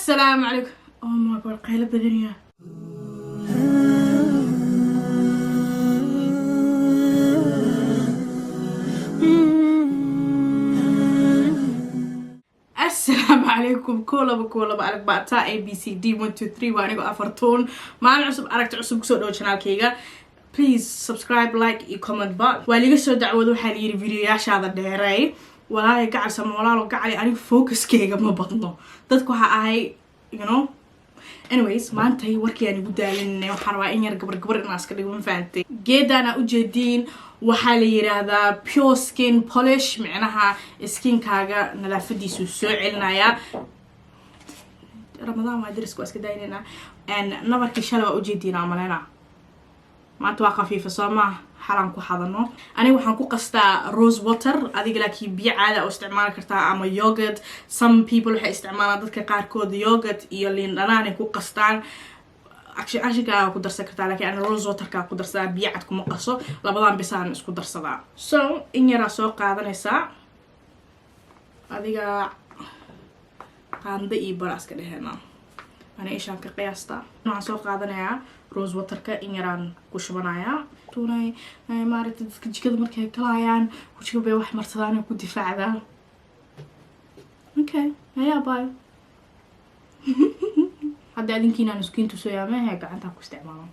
السلام عليكم. oh my god قيلة بدنيا. السلام عليكم كلها عليك بعتا ABCD 1 2 3 وأنا أفرتون ما أنا عصب أركت عصب كسر دو channel كيجا. please subscribe like and comment بقى واللي قصوا دعوة حالي فيديوهات هذا الدهراي ولا يقعد سما ولا لو قاعد أنا focus كيجا ما بطنه تذكر هاي you know. anyways ما أنت هي وركي يعني بدالين وحروا إني رقبر الناس كده يقولون فانتي جدا أنا أجدين وحالي هذا pure skin polish معناها skin كاجا نلافدي سوسو علنايا رمضان ما أدرس كويس كده إننا and نبرك شلوا أجدين عملنا ما توقف في فصامة حرام كو حضنه أنا وحن كو قستا روز ووتر أديك لكي بيع عادة أو استعمال كرتا أما يوغت some people وحي استعمال ضدك قاركود يوغت يولي أنا كو قستان عشان كا كو درسا كرتا لكي أنا روز ووتر كا كو درسا بيعتكو مقصو لبضان بسان اسكو درسا دا so إني راسو قادة نسا أديك قاندة إيبراس كده هنا أنا إيشان كقياستا نوعا سو قادة نيا روز ووتركا إن يران كوشبانايا توناي مارت جيكada markay kalaayaan wajiga bay wax marsadaan ku difaacdaan okay haya bye hadda adinkiina aan isku intu soo yaamahay gacanta ku isticmaalaan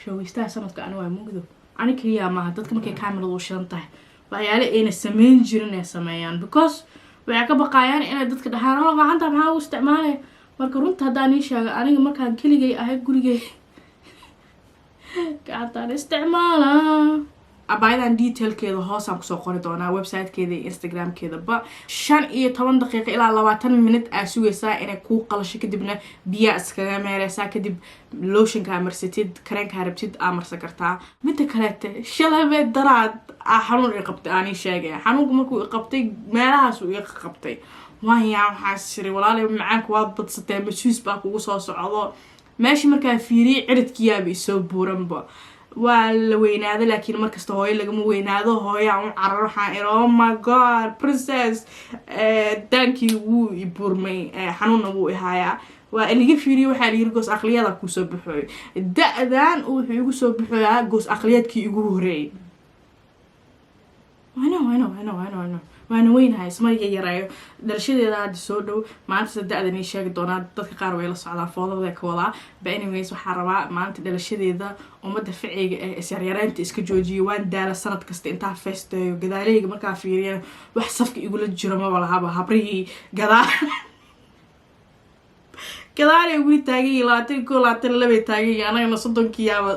showista sanadka aan waa mugdo ani kaliya ma dadka markay kamerada u shidan tahay waxyaale ayna sameyn jirin ay sameeyaan because way ka baqayaan inay dadka dhahaan oo gacanta maxaa u isticmaalay marka runta hadaan sheego aniga markaan kaligay ahay gurigay قاعدة استعمالها أبعدان ديتيل كذا هاسم كسو قريتونا ويب سايت كذا انستغرام كذا با شان إيه 8 دقيقة إلى 20 منت أسويسا إنك كو قلش كدبنا بيا اسكاميرا سا كدب لوشن كامرستيد كرين كهربتيد أمرسا كرتا متى كلات شلا بيت دراد حنون يقبتي أني شاقة حنون مركو يقبتي مالهاسو يقبتي وهي عم حاسري ولا لي معاك وابط ستين بشوس باكو وصوصو عضو ماشي مركا فيري عرض كيابي سو بورنبا والويناده لكن مركز هوي لقمو ويناده هوي عم عرر حائر oh my god princess thank you woo يبورمي حنون وو هايا واللي فيري waxa la yiri goos aqliyada ku soo baxoy da'dan wuxuu igu soo baxoyaa goos aqliyadkii igu horeeyay I know waana weynahay ismariga yaraayo dalshadeeda hadda soo dhow maanta saddeexdan ay sheegi doonaa dadka qaar way la socdaan foodada ka wada but anyways waxa rabaa maanta dalshadeeda umada ficiga ee isyareeraynta iska joojiyo waan daala sanad kasta inta feestayo gadaaleyga markaa fiiriyeen wax safka igu la jiro ma walaaba habrihi gadaaley wili taagay 22 taagay anagana 30 kiyaaba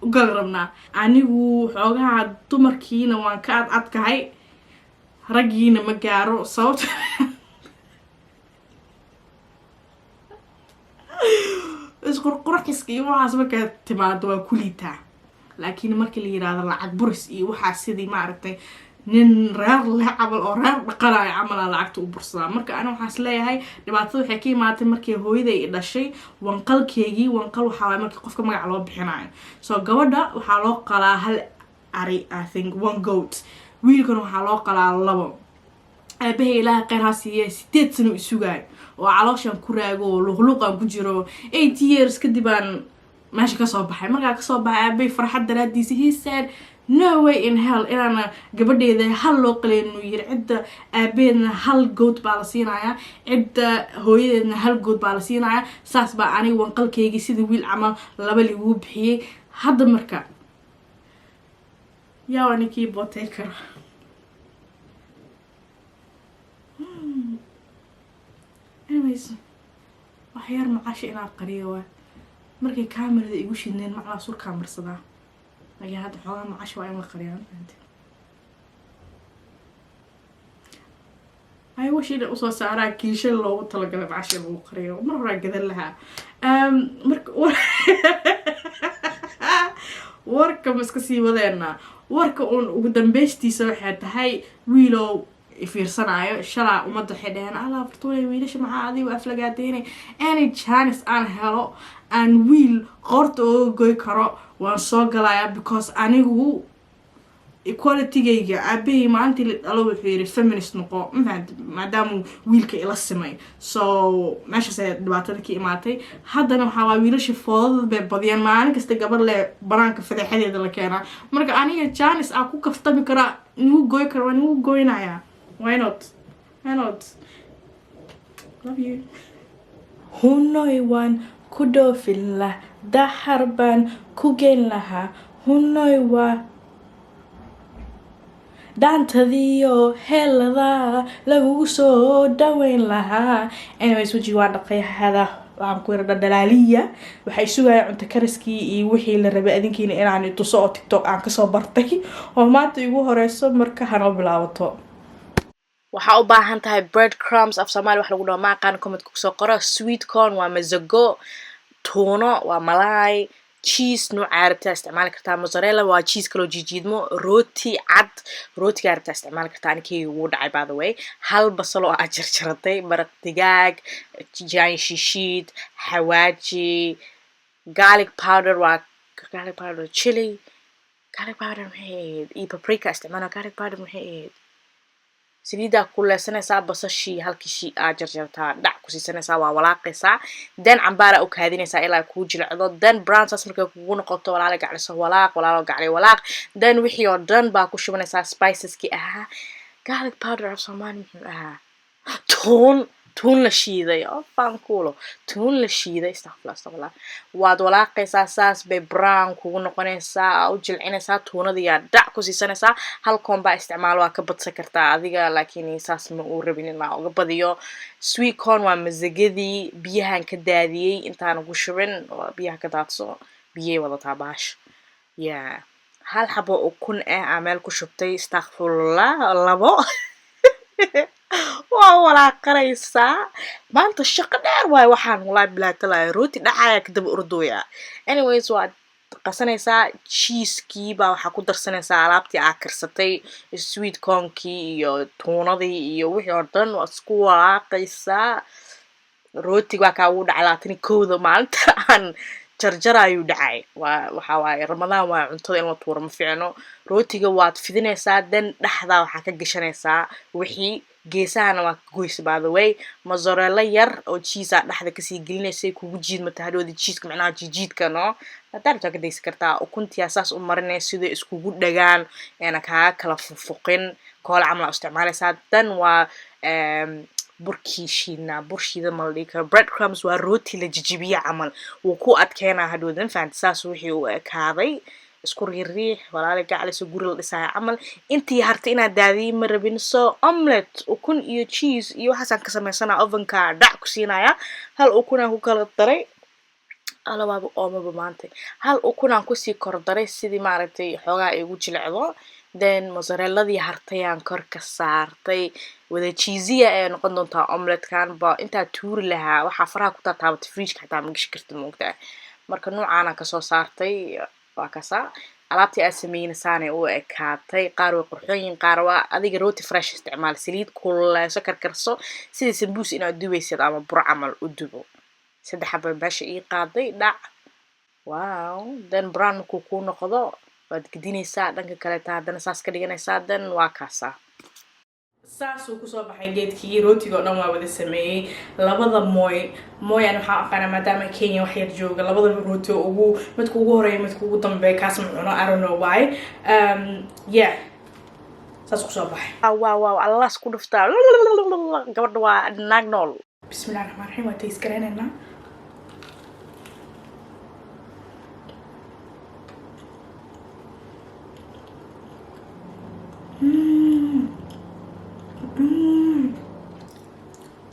u gal rabnaa anigu xoogaha dumarkiina waan ka adkahay رجينا مجارو صوت إيش قرقركس كي وحاسبك تبادوا كليتا لكن مركل يراد العق برس إيه وحاسدي ما عرفتي نرار لعب الأورار بقراء عمل العقد وبرصة مركا أنا وحاسلي هاي نبعثوا حكي ما تمركي هو إذا إذا شيء وانقل كيجي وانقل وحاول مركي قفك ما على بحناين so جودا وحلو قلا هل أري I think one goat wiilkan waxa loo qalaa labo abahay ilaa qeyrhaasiye 8 sano isugaay oo calooshan ku raago luqluqan ku jiro 8 years kadib aan meesha ka soo baxay markaa ka soo baxay abay farxad daraadiisa he said no way in hell inaana gabadheeda hal loo qaleen inuu yiri cidda aabeedna hal good baa la siinayaa cidda hooyadeedna hal good baa la siinayaa saas baa aniga wanqalkayga sida wiil camal laba ligu bixiyay hadda markaa يا وانكي بوتيكر anyways waxyar macaashi inaa qariyo markay kaamirada igu shidneen macnaa sur kaamirsadaa laakiin hadda xoogaa macaashi waa in la qariyaan ay washida usoo saaraa kiisha loogu talagalay macaashi lagu qariyo mar horaa gadan lahaa marka warka maska sii wadeena warka ugu dambeestiisa waxay tahay wiilow fiirsanayo shala umada xidheen ala fartoolay wiilasha maxaa adiga aflagaadeynay any chance aan helo aan wiil qorta oo goy karo waan soo galaya because anigu equalitygayga aabahey maalintii la dhalo wuxuu yiri feminist noqo maadaama wiilka ila simay so meeshaas ay dhibaatada ka imaatay haddana waxaa waa wiilasha foodada bay badiyaan maalin kasta gabar le banaanka fadeexadeeda la keenaa marka aniga Janice aan ku kaftami karaa inuu gooy karo inuu gooynayaa why not love you hunnoy waan ku dhoofin lah dahar baan ku geyn lahaa hunnoy waa daantadiyo helada lagu soo dhaweyn lahaa anyways waji waa dhaqay hada waxaan ku yara dhalaaliya waxay sugayaan cunto kariskii iyo wixii la rabay adinkiina inaan tuso oo TikTok aan ka soo bartay oo maanta igu horeyso marka hanoo bilaabato waxa u baahan tahay bread crumbs af Soomaali wax lagu dhaho ma aqaan comment ku soo qoro sweet corn waa mazago tuna waa malay cheese nooc carabta isticmaal kartaa mozzarella waa cheese kala jiidmo rooti cad rootiga carabta isticmaal kartaa anikii ugu dhacay by the way hal basal oo aad jarjaratay maraq digaag jaan shishid xawaaji garlic powder chili garlic powder iyo paprika isticmaal garlic powder saliida kuleysanaysaa basashii halkii aad jarjartaa dhac ku siisanaysaa waa walaaqaysaa dan cambaara u kaadinaysaa ilaa ku jilcdo dan brown sauce markay kugu noqoto walaalo gacliso walaaq dan wixii oo dhan baa ku shubanaysaa spiceski ahaa garlic powder of Soomaali muxuu ahaa tuun la shiiday oo fankulo tuun la shiiday astaghfirullah waad walaaqaysaa saas bay brown kugu noqonaysaa u jilcinaysaa tuunadiya dhac ku siisanaysaa hal komba isticmaal waa ka badsan kartaa adiga laakiin saas ma uu rabin in uga badiyo sweet corn waa mazagadii biyahan ka daadiyay intaan ugu shubin biyaha ka daadso biyay wadataa baash hal xabo ukun meel ku shubtay astaghfirullah labo waa walaaqaysaa maanta shaqo dheer waay waxaan walaal bilaatay rooti dhacaya kadib urdooya anyways waa qasanaysaa cheese-kii baa waxa ku darsanaysaa alaabtii aad karsatay sweet corn-kii iyo tuunadii iyo wixii oo dhan waa isku walaaqaysaa rootiga waa ka ugu dhacay 21 maalinta aan jarjarayu dhacay waxa waaye Ramadaan waa cuntada in la tuuro ma fiicno rootiga waad fidinaysaa dan dhaxda waxa ka gashanaysaa wixii geesahana waa goys by the way mozzarella yar oo cheese dhaxda ka sii gelinaysay kugu jiidmata hadhoodi cheese-ka macnaha jiidka no hadda ka deysan kartaa ukuntii asaas u marinay sida iskugu dhagaan eena ka kala fuqin kool camal isticmaalaysaa dan waa burshida maldika bread crumbs waa rooti la jijibiya camal wuu ku adkeena hadhoodan faantasaas wixii uu ekaaday isku riix walaal gacaliso guri la dhisay camal intii harta inaad daadiyo ma rabin so omelette ukun iyo cheese iyo waxaan ka sameysana ovenka dhac ku siinaya hal ukun aan ku kala daray alabaaba oomaba maanta hal ukun aan ku sii kor daray sidii maaragtay xoogaa ay ugu jilcdo then mozzarelladii hartayaan kor ka saartay wada cheesiya ee noqon doontaa omelettekan ba inta tuuri lahaa waxa faraha ku taabtay fridge-ka xitaa ma gashi kartid moogtaa marka noocaana ka soo saartay waa kasa alaabtii aan sameeynaysaan oo ekaatay qaar way qurxoon qaar waa adiga rooti fresh isticmaal saliid kuleyso karkarso sida sambuus inaad dubaysid ama bur camal u dubo saddex xabba baasha ii qaaday dhac wow then brown ku noqdo waad gidinaysaa dhanka kale taa haddana saas ka dhiganaysaa dan waa kaasa saasuu kusoo baxay geedkii rootiga oo dhan waa wada sameeyey labada mooy aan waxaa aqaana maadaama Kenya wax yar jooga labada rooti ugu midka ugu horeeya midka ugu dambeeya kaas ma cuno I don't know why saas kusoo baxay wow Allah isku dhuftaa gabadha waa naag nool bismillahir rahmaanir rahiim waa taste garanaynaa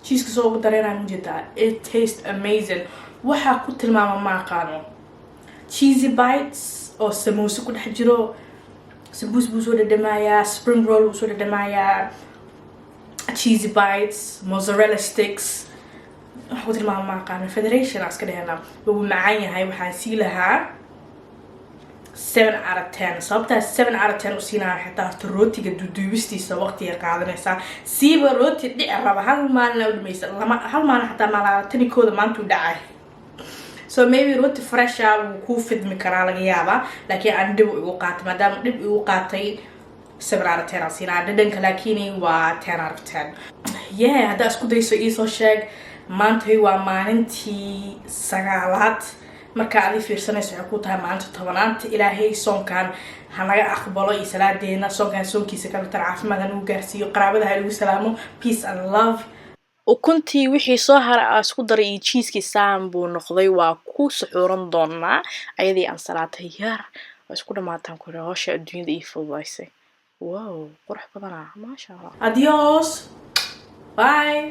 cheese so dareenaa mujita it tastes amazing waxa ku tilmaama ma aqaano cheesy bites oo samosa ku dhex jiro sambuus buu soo dhadhamayaa spring roll buu soo dhadhamayaa cheesy bites mozzarella sticks waxa ku tilmaama ma aqaano federation aska dhehna wuu macaan yahay waxaan sii lahaa 7 out of 10 sababta 7 out of 10 usina xitaa rootiga dudubistiisa waqtiga qaadanaysa siiba rooti dhici raba hal maalin u dhamaysa hal maalin xitaa maalin kooda maanta u dhacay so maybe rooti fresh ah ku fidmi karaa laga yaaba laakiin aan dib ugu qaatay maadaama dib ugu qaatay 7 out of 10 asina dhadhanka laakini waa 10 out of 10 yeah hadda isku dayso iisoo sheeg maanta waa maalintii 9aad marka aad fiirsanayso waxay ku tahay maalinta 10aad ilaahay soonkan hanaga aqbalo iyo salaadeena soonkan soonkiisa kala tar caafimaad uu gaarsiiyo qaraabada ha lagu salaamo peace and love ukuntii wixii soo haray isku daray iyo cheese-kii saan buu noqday waa ku suxuuran doonaa ayadii aan salaatay yar isku dhamaataan ku hawsha adduunyada iyo fududaysay wow qurux badan ah ma sha Allah adios bye